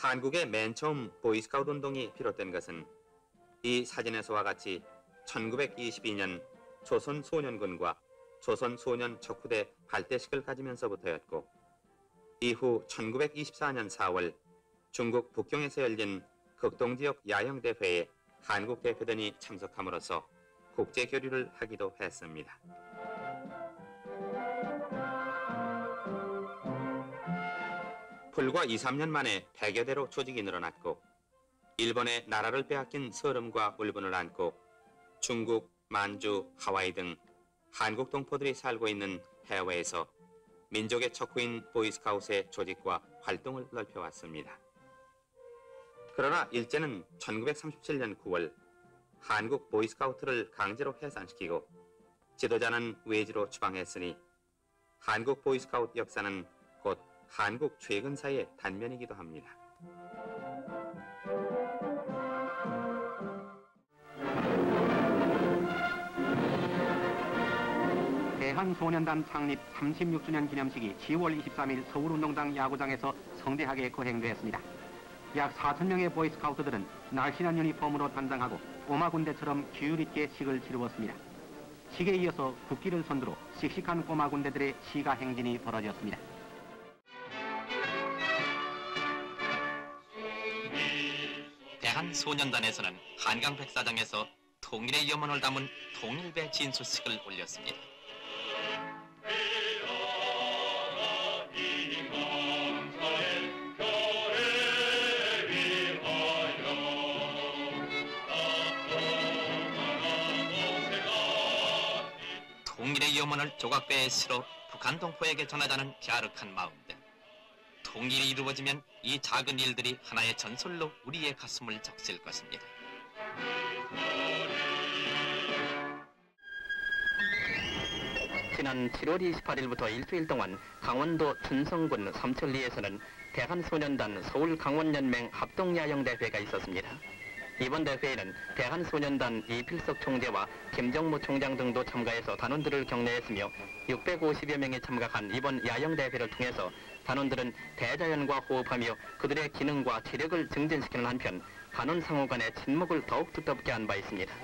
한국의 맨 처음 보이스카우트 운동이 비롯된 것은 이 사진에서와 같이 1922년 조선소년군과 조선소년 척후대 발대식을 가지면서부터였고, 이후 1924년 4월 중국 북경에서 열린 극동지역 야영대회에 한국 대표단이 참석함으로써 국제교류를 하기도 했습니다. 불과 2, 3년 만에 100여 대로 조직이 늘어났고, 일본의 나라를 빼앗긴 서름과 울분을 안고 중국, 만주, 하와이 등 한국 동포들이 살고 있는 해외에서 민족의 척후인 보이스카우트의 조직과 활동을 넓혀왔습니다. 그러나 일제는 1937년 9월 한국 보이스카우트를 강제로 해산시키고 지도자는 외지로 추방했으니 한국 보이스카우트 역사는 곧 한국 최근사의 단면이기도 합니다. 대한소년단 창립 36주년 기념식이 10월 23일 서울운동장 야구장에서 성대하게 거행되었습니다. 약 4,000명의 보이스카우트들은 날씬한 유니폼으로 단장하고 꼬마 군대처럼 규율 있게 식을 치루었습니다. 식에 이어서 국기를 선두로 씩씩한 꼬마 군대들의 시가 행진이 벌어졌습니다. 대한소년단에서는 한강 백사장에서 통일의 염원을 담은 통일배 진수식을 올렸습니다. 통일의 염원을 조각배에 실어 북한 동포에게 전하자는 갸륵한 마음들. 통일이 이루어지면 이 작은 일들이 하나의 전설로 우리의 가슴을 적실 것입니다. 지난 7월 28일부터 일주일 동안 강원도 춘성군 삼천리에서는 대한소년단 서울강원연맹 합동야영대회가 있었습니다. 이번 대회에는 대한소년단 이필석 총재와 김정무 총장 등도 참가해서 단원들을 격려했으며 650여 명이 참가한 이번 야영대회를 통해서 단원들은 대자연과 호흡하며 그들의 기능과 체력을 증진시키는 한편 단원 상호 간의 친목을 더욱 두텁게 한 바 있습니다.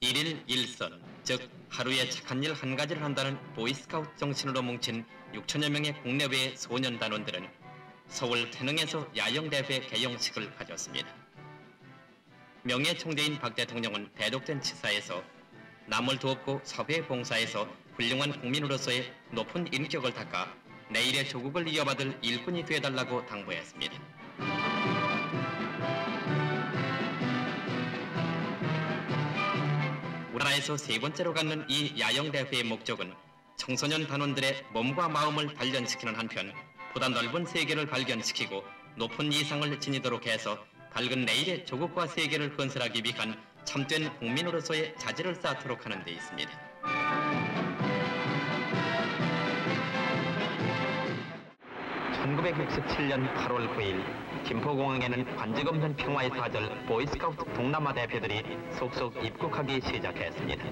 일일 일선, 즉 하루에 착한 일 한 가지를 한다는 보이스카우트 정신으로 뭉친 6천여 명의 국내외의 소년단원들은 서울 태릉에서 야영대회 개영식을 가졌습니다. 명예총재인 박 대통령은 대독된 치사에서 남을 돕고 사회 봉사에서 훌륭한 국민으로서의 높은 인격을 닦아 내일의 조국을 이어받을 일꾼이 되어달라고 당부했습니다. 우리나라에서 세 번째로 갖는 이 야영대회의 목적은 청소년 단원들의 몸과 마음을 단련시키는 한편 보다 넓은 세계를 발견시키고 높은 이상을 지니도록 해서 밝은 내일의 조국과 세계를 건설하기 위한 참된 국민으로서의 자질을 쌓도록 하는 데 있습니다. 1967년 8월 9일 김포공항에는 관직 없는 평화의 사절 보이스카우트 동남아 대표들이 속속 입국하기 시작했습니다.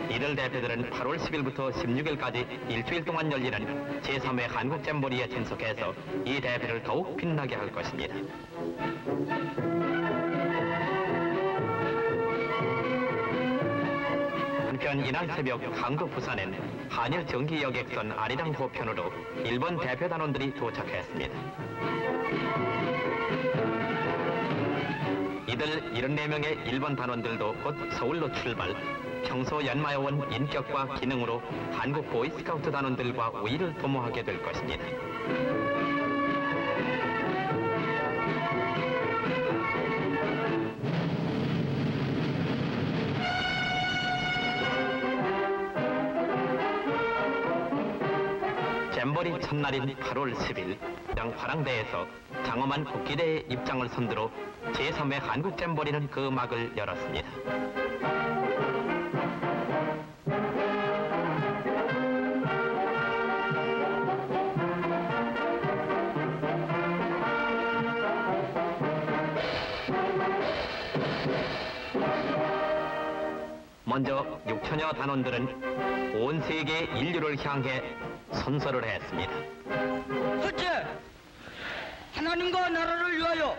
이들 대표들은 8월 10일부터 16일까지 일주일 동안 열리는 제3회 한국잼버리에 참석해서 이 대회를 더욱 빛나게 할 것입니다. 한편 이날 새벽 한국 부산엔 한일 정기 여객선 아리랑 호편으로 일본 대표 단원들이 도착했습니다. 이들 74명의 일본 단원들도 곧 서울로 출발, 평소 연마해온 인격과 기능으로 한국 보이스카우트 단원들과 우위를 도모하게 될 것입니다. 잼버리 첫날인 8월 10일 화랑대에서 장엄한 국기대의 입장을 선두로 제3회 한국 잼버리는 그 막을 열었습니다. 먼저 6천여 단원들은 온 세계 인류를 향해 선서를 했습니다. 첫째, 하나님과 나라를 위하여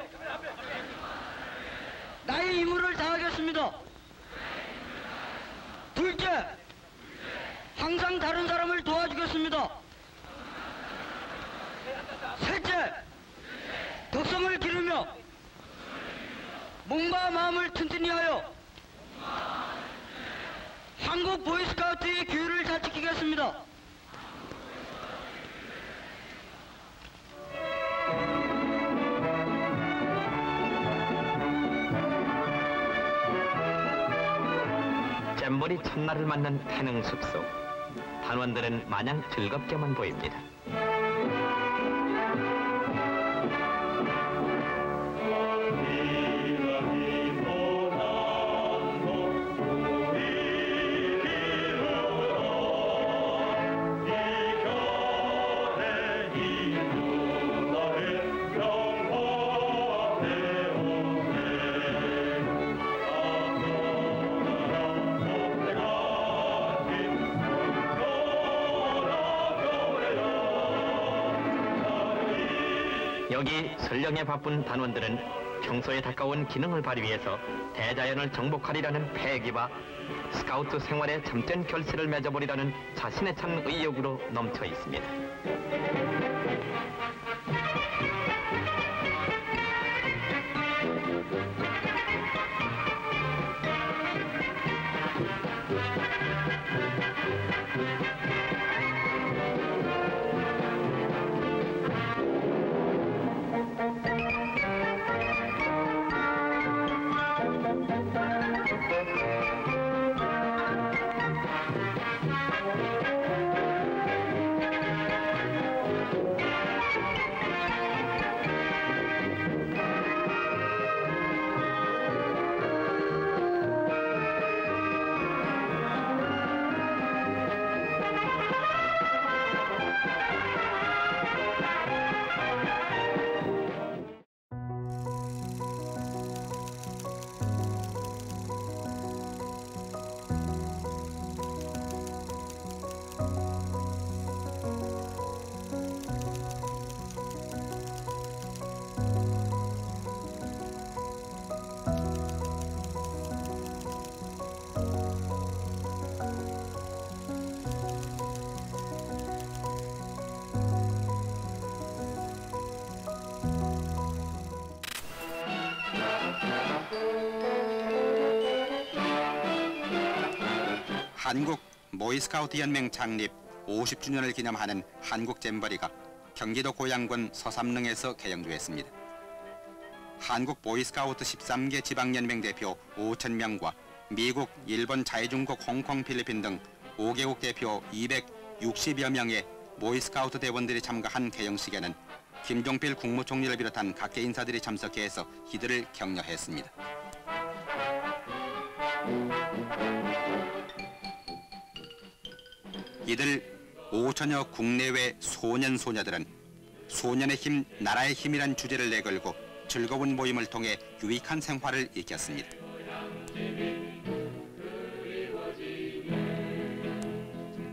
나의 임무를 다하겠습니다. 둘째, 항상 다른 사람을 도와주겠습니다. 셋째, 덕성을 기르며 몸과 마음을 튼튼히 하여 한국 보이스카우트의 규율을 잘 지키겠습니다. 잼버리 첫날을 맞는 태능 숲속, 단원들은 마냥 즐겁게만 보입니다. 여기 설령에 바쁜 단원들은 평소에 가까운 기능을 발휘해서 대자연을 정복하리라는 패기와 스카우트 생활에 참된 결실을 맺어버리라는 자신의 찬 의욕으로 넘쳐 있습니다. 한국 보이스카우트 연맹 창립 50주년을 기념하는 한국 잼버리가 경기도 고양군 서삼릉에서 개영되었습니다. 한국 보이스카우트 13개 지방연맹 대표 5,000명과 미국, 일본, 자유중국, 홍콩, 필리핀 등 5개국 대표 260여 명의 보이스카우트 대원들이 참가한 개영식에는 김종필 국무총리를 비롯한 각계 인사들이 참석해서 이들을 격려했습니다. 이들 5천여 국내외 소년 소녀들은 소년의 힘, 나라의 힘이란 주제를 내걸고 즐거운 모임을 통해 유익한 생활을 익혔습니다.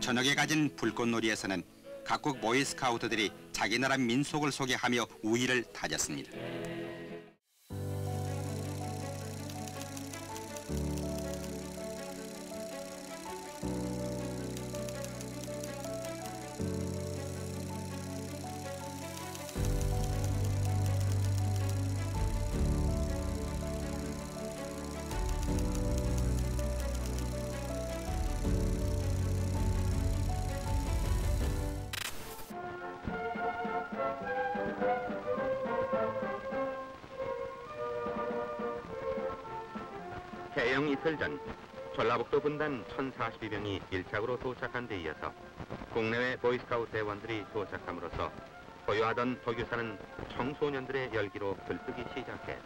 저녁에 가진 불꽃놀이에서는 각국 보이스카우트들이 자기 나라 민속을 소개하며 우위를 다졌습니다. 개영 이틀 전 전라북도 분단 1,042명이 일착으로 도착한 데 이어서 국내외 보이스카우트 대원들이 도착함으로써 보유하던 도교사는 청소년들의 열기로 들뜨기 시작했다.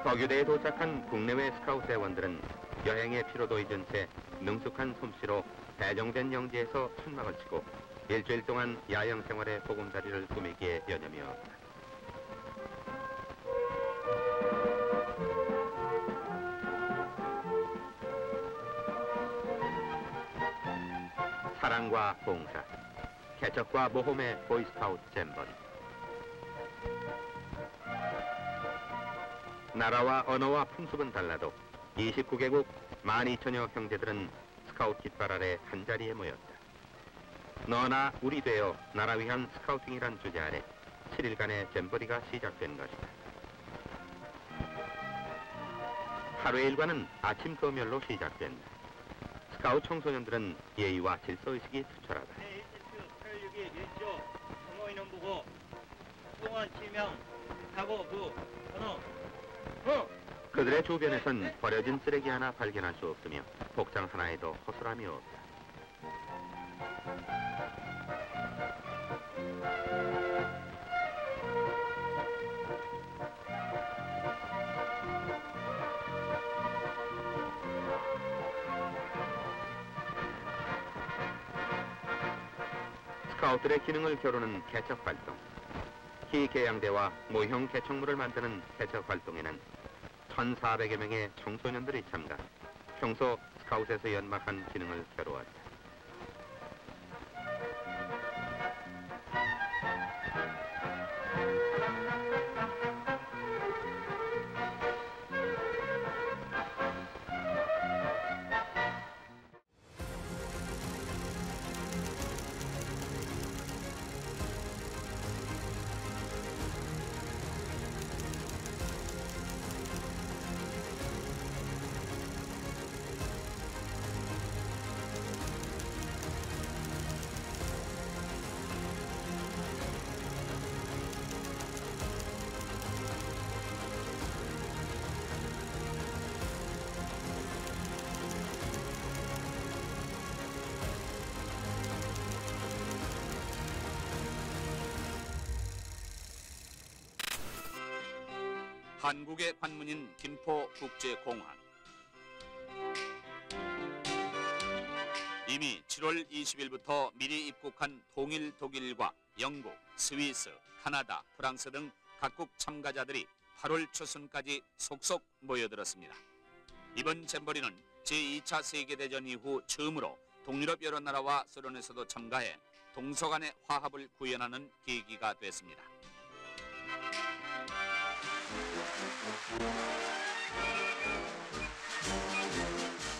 도교대에 도착한 국내외 스카우트 대원들은 여행의 피로도 잊은 채 능숙한 솜씨로 배정된 영지에서 천막을 치고 일주일 동안 야영 생활의 보금자리를 꾸미기에 여념이 없다. 사랑과 봉사, 개척과 모험의 보이스카우트 잼버리. 나라와 언어와 풍습은 달라도 29개국 12,000여 형제들은 스카우트 깃발 아래 한자리에 모였다. 너나 우리 되어 나라 위한 스카우팅이란 주제 아래 7일간의 잼버리가 시작된 것이다. 하루의 일과는 아침 검열로 시작된다. 스카우트 청소년들은 예의와 질서의식이 투철하다. 제1세트 86기 밀조 성호인원 보고 송원 7명 사고 부 번호 그들의 주변에선 버려진 쓰레기 하나 발견할 수 없으며 복장 하나에도 허술함이 없다. 스카우트의 기능을 겨루는 개척 활동. 기계양대와 모형 개척물을 만드는 개척 활동에는 1,400여 명의 청소년들이 참가, 평소 스카웃에서 연막한 기능을 겨루었다. 한국의 관문인 김포국제공항. 이미 7월 20일부터 미리 입국한 통일 독일과 영국, 스위스, 카나다, 프랑스 등 각국 참가자들이 8월 초순까지 속속 모여들었습니다. 이번 잼버리는 제2차 세계대전 이후 처음으로 동유럽 여러 나라와 소련에서도 참가해 동서 간의 화합을 구현하는 계기가 됐습니다.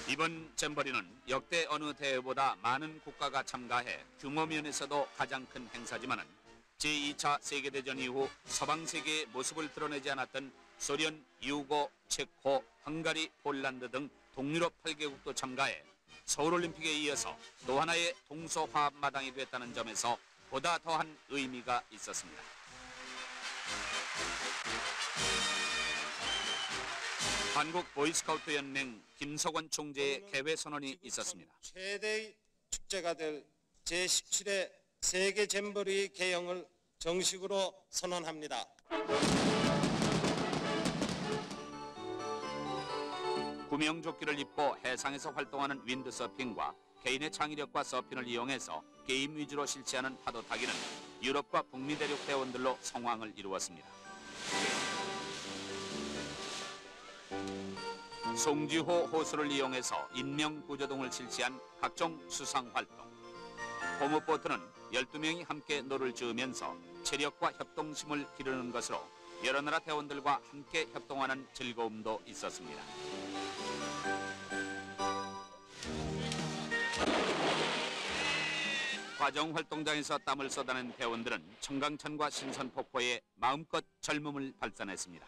이번 잼버리는 역대 어느 대회보다 많은 국가가 참가해 규모 면에서도 가장 큰 행사지만은 제2차 세계대전 이후 서방 세계의 모습을 드러내지 않았던 소련, 유고, 체코, 헝가리, 폴란드 등 동유럽 8개국도 참가해 서울올림픽에 이어서 또 하나의 동서화합 마당이 됐다는 점에서 보다 더한 의미가 있었습니다. 한국 보이스카우트 연맹 김석원 총재의 개회 선언이 있었습니다. 최대의 축제가 될 제17회 세계 잼버리 개영을 정식으로 선언합니다. 구명조끼를 입고 해상에서 활동하는 윈드서핑과 개인의 창의력과 서핑을 이용해서 게임 위주로 실시하는 파도 타기는 유럽과 북미 대륙 대원들로 성황을 이루었습니다. 송지호 호수를 이용해서 인명구조등을 실시한 각종 수상활동. 호모보트는 12명이 함께 노를 저으면서 체력과 협동심을 기르는 것으로 여러 나라 대원들과 함께 협동하는 즐거움도 있었습니다. 과정활동장에서 땀을 쏟아낸 대원들은 청강천과 신선폭포에 마음껏 젊음을 발산했습니다.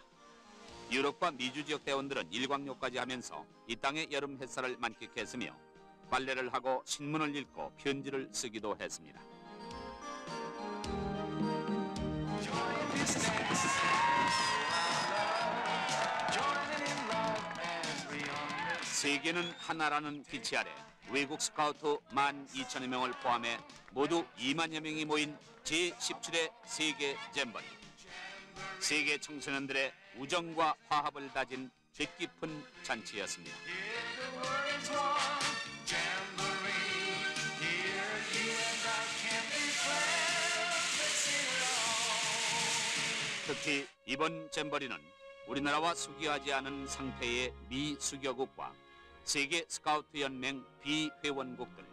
유럽과 미주 지역 대원들은 일광욕까지 하면서 이 땅의 여름 햇살을 만끽했으며 빨래를 하고 신문을 읽고 편지를 쓰기도 했습니다. 세계는 하나라는 기치 아래 외국 스카우트 12,000여 명을 포함해 모두 2만여 명이 모인 제17회 세계 잼버리. 세계 청소년들의 우정과 화합을 다진 뜻깊은 잔치였습니다. 특히 이번 잼버리는 우리나라와 수교하지 않은 상태의 미수교국과 세계 스카우트 연맹 비회원국들,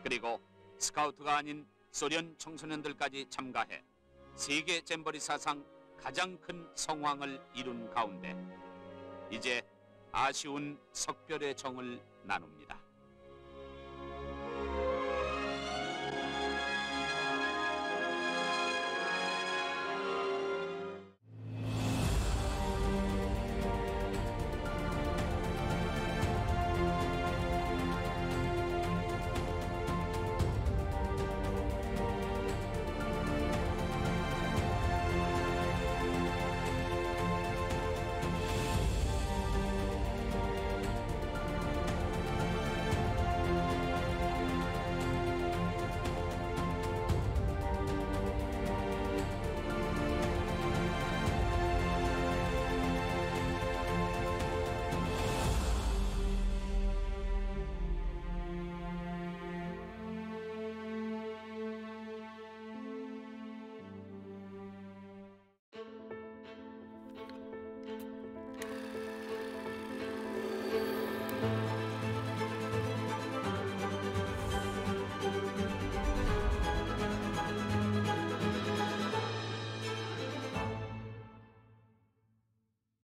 그리고 스카우트가 아닌 소련 청소년들까지 참가해 세계 잼버리 사상 가장 큰 성황을 이룬 가운데 이제 아쉬운 석별의 정을 나눕니다.